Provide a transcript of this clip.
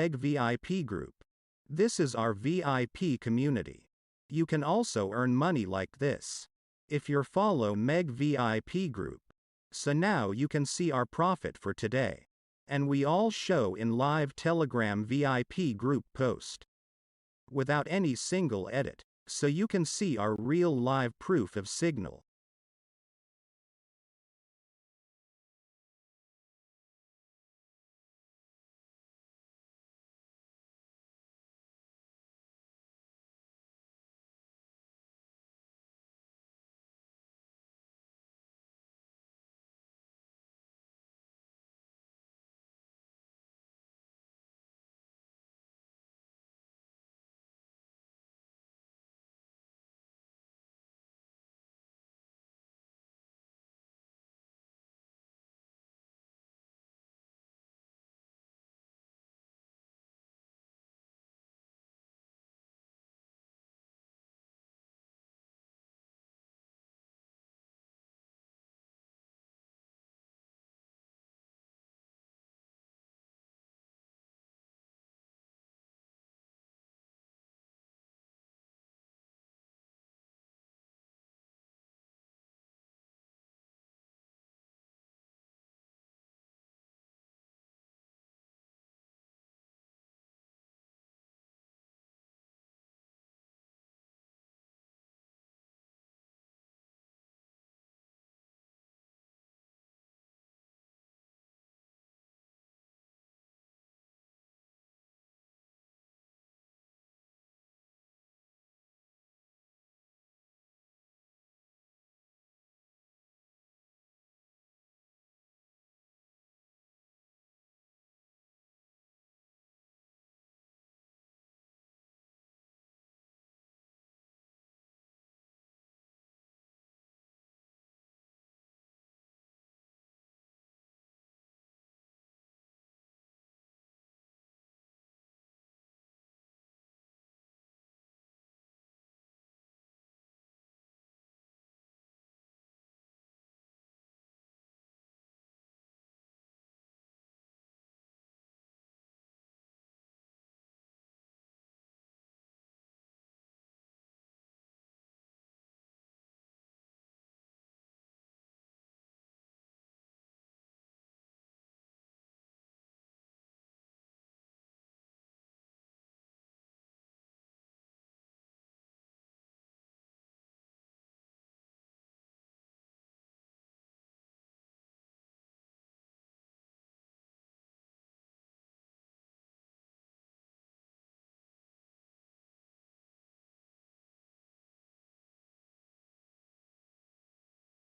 MEG VIP group. This is our VIP community. You can also earn money like this if you follow MEG VIP group. So now you can see our profit for today. And we all show in live Telegram VIP group post without any single edit. So you can see our real live proof of signal.